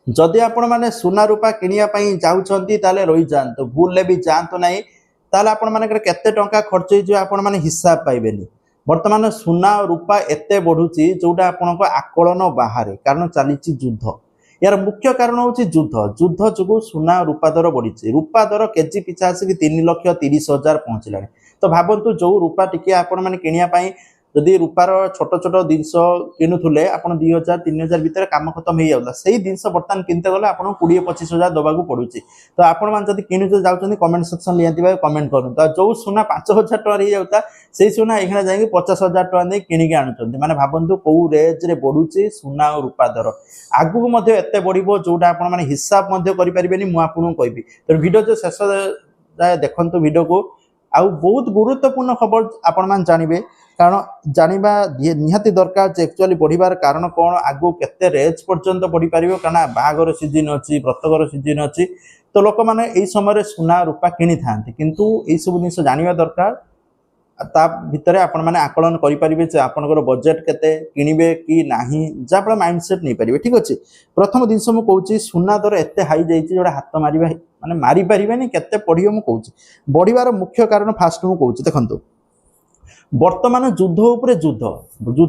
जदि आपण मैंने सुना रूपा किणापी चाहते ताले रही जातु भूल भी जातु ना ताले आपण मानकर केते टंका खर्च हो आपण मैंने हिसाब पाइबे बर्तमान सुना रूपा एते बढ़ुची जोटा आपण आकलन बाहर कारण चली युद्ध यार मुख्य कारण हूँ युद्ध युद्ध जो सुना रूपा दर बढ़ी रूपा दर केजी पिछा आसिक 3,30,000 पहुँचला तो भावतु जो रूपा टी आपण मैंने किणापी जदि रूपार छोट छोट जिनस किणुले आप 2,000-3,000 भितर कम खत्म हो जाता से जिनस बर्तमान किनते गले आप 20-25,000 दवाक पड़ू तो आपण मैंने जब किणुचे जाऊँच कमेंट सेक्शन निहाती भाई कमेंट करूँ जो सुना 5,000 टकर हो जाता से सुना ये जाकि 50,000 टका किणिकी आणुंट मैंने भावतु कौ रेंज बढ़ुची सुना और रूपा दर आगुक एत बढ़ो जोटा आप हिसाब करें मुझे कहबी तो वीडियो जो शेष जाए देखते वीडियो को आउ बहुत गुरुत्वपूर्ण खबर आपण मैंने जानवे कारण जाना निहाती दरकार एक्चुअली बढ़िबार कारण कौन आगु केते रेंज पर्यंत बढ़ी पार कारण बाहागर सीजन अच्छी व्रतगर सीजन अच्छी तो लोक मैंने यही समय सुना रूपा किनी था किंतु यही सब जिन जानवा दरकार ता भितर आपण मैंने आकलन करेंगे आपंकर बजेट केते किणवे कि नहीं जहाँफल माइंडसेट नहीं पारे ठीक अच्छे प्रथम जिनस मुझे कहूँ सुना दर एत हाई जाइए जोटा हाथ मार माने मारी पारे केते पढ़ियो मुझे कहूँ बढ़िबार मुख्य कारण फास्ट मुझे कहूँ देखो बर्तमान युद्ध उपरे युद्ध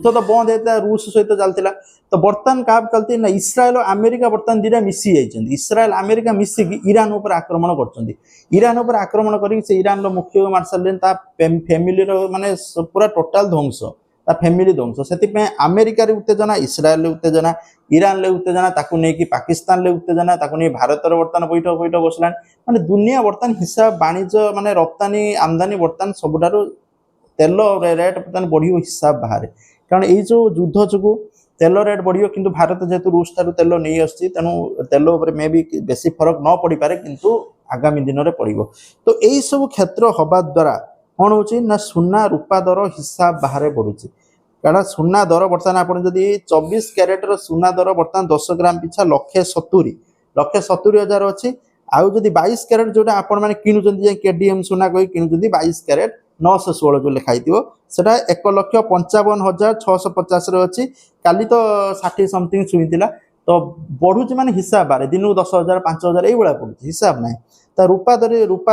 तो बंद होता रूस सहित चलता तो बर्तमान क्या चलती ना इस्राएल अमेरिका बर्तमान दीटा मिसी जाइए इस्राएल अमेरिका मिसिकी ईरान उपर आक्रमण कर ईरान उपर आक्रमण कर ईरान मुख्य मार सारे फैमिली माने पूरा टोटाल ध्वंस ता फैमिली ध्वंस से अमेरिका उत्तेजना इस्राएल उत्तेजना ईरान उत्तेजना ताकू नहीं पाकिस्तान उत्तेजना ताकू नहीं भारत बर्तमान बैठ बैठ बसला माने दुनिया बर्तमान हिसाब वाणिज्य माने रप्तानी आमदानी बर्तमान सबुठार तेल रेट बर्तमान बढ़ हिसाब बाहर कारण ये जो युद्ध जो तेल रेट बढ़ कि भारत जेहेतु रूस ठार तेल नहीं आसती तेणु तेल मे भी बेसी फरक न पड़ पारे किंतु आगामी दिन में पड़ो तो यही सब क्षेत्र हवा द्वारा कौन हो सुना रूपा दर हिसाब बाहर बढ़ुची कारण सुना दर बर्तमान आप 24 क्यारेटर सुना दर बर्तमान 10 ग्राम पिछा 1,70,000 अच्छी आउ जदि 22 क्यारेट जोटा आपण मैंने किणुचंती केडीएम सुना कही किणुचंती 22 क्यारेट 916 जो लिखाई से 1,55,650 अच्छी काली तो 60 समथिंग छुईला तो बढ़ुची माने हिसाब बारे दिन को 10,000 5,000 ये पड़ुଛି हिसाब ना तो रूपा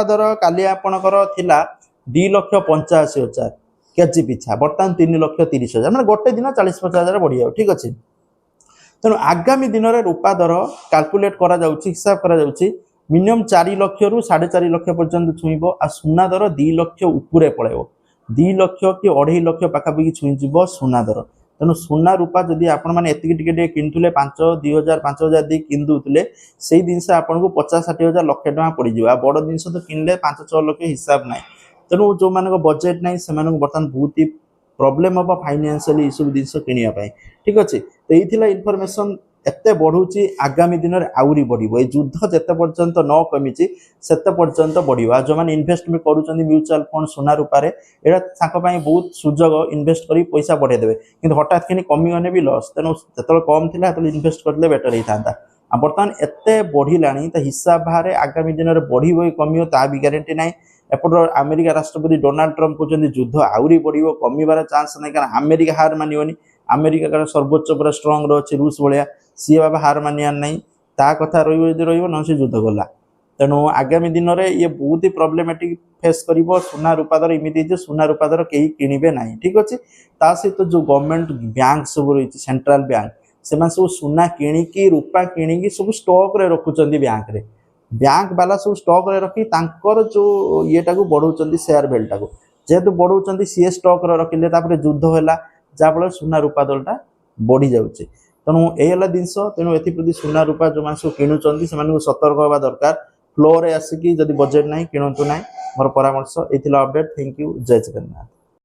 दर काली आपणकर थिला 2,85,000 केजी पिछा बर्तमान 3,30,000 मैंने गोटे दिन 40-50,000 बढ़ी जाओ ठीक अच्छे तेणु आगामी दिन में रूपा दर काल्कुलेट करा जाउछि हिसाब करा जाउछि मिनिमम 4 लाख रु 4.5 लाख पर्यंत छुईब आ सुना दर 2 लाख उपरे पड़ेब 2 लाख कि 2.5 लाख पाखापाखि छुईब सुना दर तेणु सुना रूपा जदि आपण मैंने एति किणुले 2,000 दी किनुले से जिनस आपको 50-60,000 लाख टका पड़ जाए बड़ जिन तो किणले 5-6 लाख हिसाब ना तेणु जो मान बजेट ना से बर्तमान बहुत ही प्रोब्लेम हम फाइनेंशियली ये सब जिन किणापी ठीक अच्छे तो ये इनफॉरमेशन एते बढ़ुची आगामी दिन में आउरी बढ़ो युद्ध जिते पर्यंत न कमी से पर्यंत बढ़ो जो मैंने इन्वेस्टमेंट करुँच म्यूचुआल फंड सुना रूपारे यहाँ बहुत सुजोग इन्वेस्ट कर पैसा बढ़े देवे कि हठात कि कमीगने भी लस तेणु जो कम थी इन्वेस्ट करते बेटर होता था बर्तमान एत बढ़ला तो हिसाब बाहर आगामी दिन में बढ़ो कमी ता भी ग्यारंटी ना एपट अमेरिका राष्ट्रपति डोनाल्ड ट्रम्प कहते युद्ध आउरी बढ़ो कमिबार चांस ना कारण अमेरिका हार मानिबनी अमेरिका कारण सर्वोच्च पूरा स्ट्रंग अच्छे रूस भाया सी बाबा हार मानियार ना ता कथा रहा से युद्ध गला तेणु आगामी दिन में ये बहुत ही प्रोब्लेमेटिक फेस कर सुना रूपा दर इमिति सुना रूपा दर कहीं किणवे ना ठीक अच्छे ता सहित जो गवर्नमेंट बैंक सब रही सेंट्रल बैंक से सब सुना किणिकी रूपा किणिकी सब स्टॉक रे रखुचंदी बैंक वाला सब स्टॉक रे रखी तांकर जो येटा को बढ़ाउचंदी शेयर बेल्टा को जेहेतु बढ़ाउचंदी सी स्टॉक रे रखिले तापर युद्ध है जहाँफल सुना रूपा दरटा बढ़ी जाऊँचे तेणु यही जिनस तेणु एप्रति सुना रूपा जो मैंने किणुंट से सतर्क होगा दरकार फ्लोर आसिकी जदि बजेट ना किणु ना मोर परामर्श ये अपडेट थैंक यू जय जगन्नाथ।